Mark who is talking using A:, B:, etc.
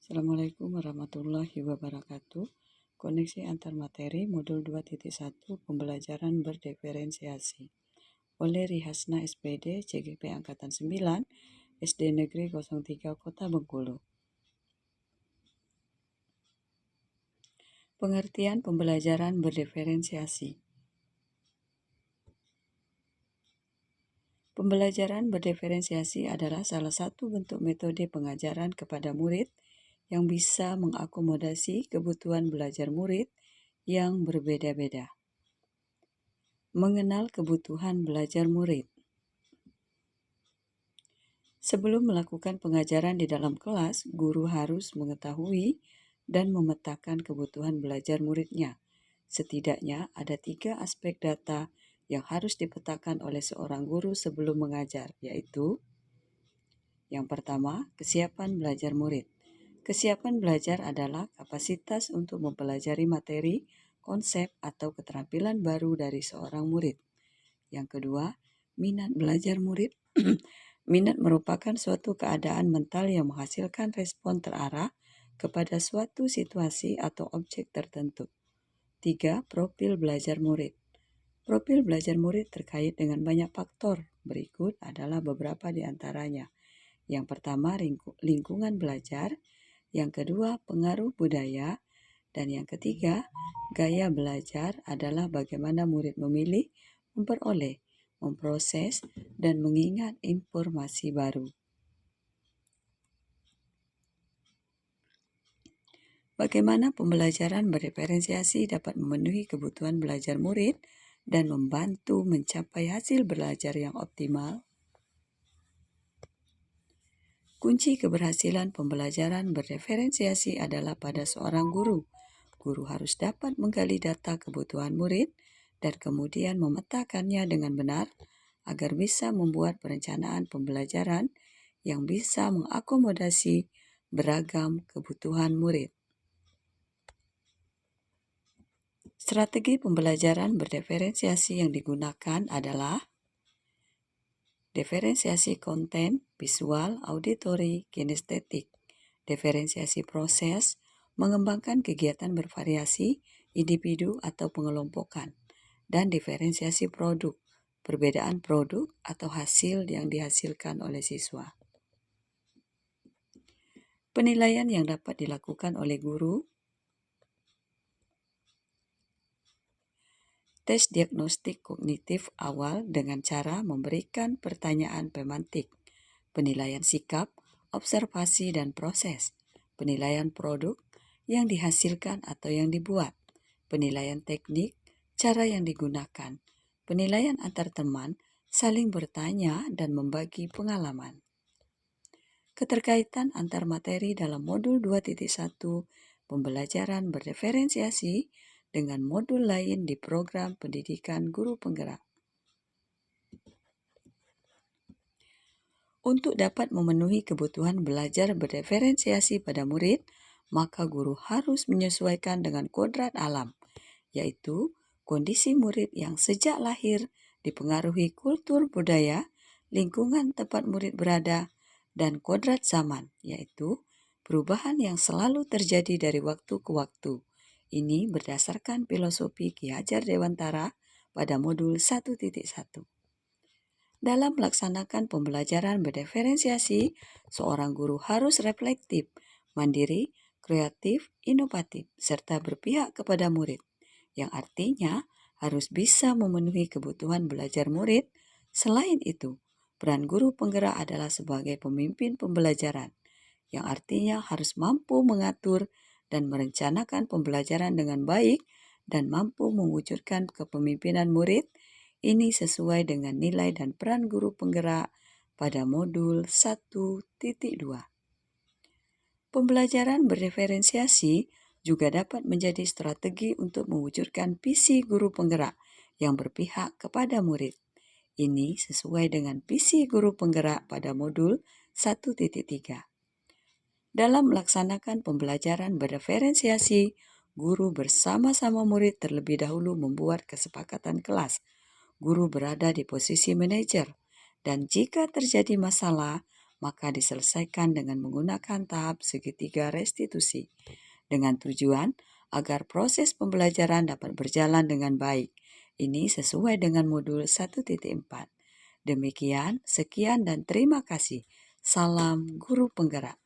A: Assalamualaikum warahmatullahi wabarakatuh. Koneksi antar materi modul 2.1 pembelajaran berdiferensiasi oleh Rihasna SPD CGP Angkatan 9 SD Negeri 03 Kota Bengkulu. Pengertian pembelajaran berdiferensiasi. Pembelajaran berdiferensiasi adalah salah satu bentuk metode pengajaran kepada murid yang bisa mengakomodasi kebutuhan belajar murid yang berbeda-beda. Mengenal kebutuhan belajar murid. Sebelum melakukan pengajaran di dalam kelas, guru harus mengetahui dan memetakan kebutuhan belajar muridnya. Setidaknya ada 3 aspek data yang harus dipetakan oleh seorang guru sebelum mengajar, yaitu yang pertama, kesiapan belajar murid. Kesiapan belajar adalah kapasitas untuk mempelajari materi, konsep, atau keterampilan baru dari seorang murid. Yang kedua, minat belajar murid. Minat merupakan suatu keadaan mental yang menghasilkan respon terarah kepada suatu situasi atau objek tertentu. 3. Profil belajar murid. Profil belajar murid terkait dengan banyak faktor. Berikut adalah beberapa di antaranya. Yang pertama, lingkungan belajar. Yang kedua, pengaruh budaya. Dan yang ketiga, gaya belajar adalah bagaimana murid memilih, memperoleh, memproses, dan mengingat informasi baru. Bagaimana pembelajaran berdiferensiasi dapat memenuhi kebutuhan belajar murid dan membantu mencapai hasil belajar yang optimal? Kunci keberhasilan pembelajaran berdiferensiasi adalah pada seorang guru. Guru harus dapat menggali data kebutuhan murid dan kemudian memetakannya dengan benar agar bisa membuat perencanaan pembelajaran yang bisa mengakomodasi beragam kebutuhan murid. Strategi pembelajaran berdiferensiasi yang digunakan adalah diferensiasi konten, visual, auditori, kinestetik, diferensiasi proses, mengembangkan kegiatan bervariasi, individu atau pengelompokan, dan diferensiasi produk, perbedaan produk atau hasil yang dihasilkan oleh siswa. Penilaian yang dapat dilakukan oleh guru. Tes diagnostik kognitif awal dengan cara memberikan pertanyaan pemantik, penilaian sikap, observasi dan proses, penilaian produk yang dihasilkan atau yang dibuat, penilaian teknik, cara yang digunakan, penilaian antar teman, saling bertanya dan membagi pengalaman. Keterkaitan antar materi dalam modul 2.1 pembelajaran berdiferensiasi dengan modul lain di program pendidikan guru penggerak. Untuk dapat memenuhi kebutuhan belajar berdiferensiasi pada murid, maka guru harus menyesuaikan dengan kodrat alam, yaitu kondisi murid yang sejak lahir dipengaruhi kultur budaya, lingkungan tempat murid berada, dan kodrat zaman, yaitu perubahan yang selalu terjadi dari waktu ke waktu. Ini berdasarkan filosofi Ki Hajar Dewantara pada modul 1.1. Dalam melaksanakan pembelajaran berdiferensiasi, seorang guru harus reflektif, mandiri, kreatif, inovatif, serta berpihak kepada murid, yang artinya harus bisa memenuhi kebutuhan belajar murid. Selain itu, peran guru penggerak adalah sebagai pemimpin pembelajaran, yang artinya harus mampu mengatur dan merencanakan pembelajaran dengan baik dan mampu mewujudkan kepemimpinan murid. Ini sesuai dengan nilai dan peran guru penggerak pada modul 1.2. Pembelajaran berdiferensiasi juga dapat menjadi strategi untuk mewujudkan visi guru penggerak yang berpihak kepada murid. Ini sesuai dengan visi guru penggerak pada modul 1.3. Dalam melaksanakan pembelajaran berdiferensiasi, guru bersama-sama murid terlebih dahulu membuat kesepakatan kelas. Guru berada di posisi manajer, dan jika terjadi masalah, maka diselesaikan dengan menggunakan tahap segitiga restitusi, dengan tujuan agar proses pembelajaran dapat berjalan dengan baik. Ini sesuai dengan modul 1.4. Demikian, sekian dan terima kasih. Salam Guru Penggerak.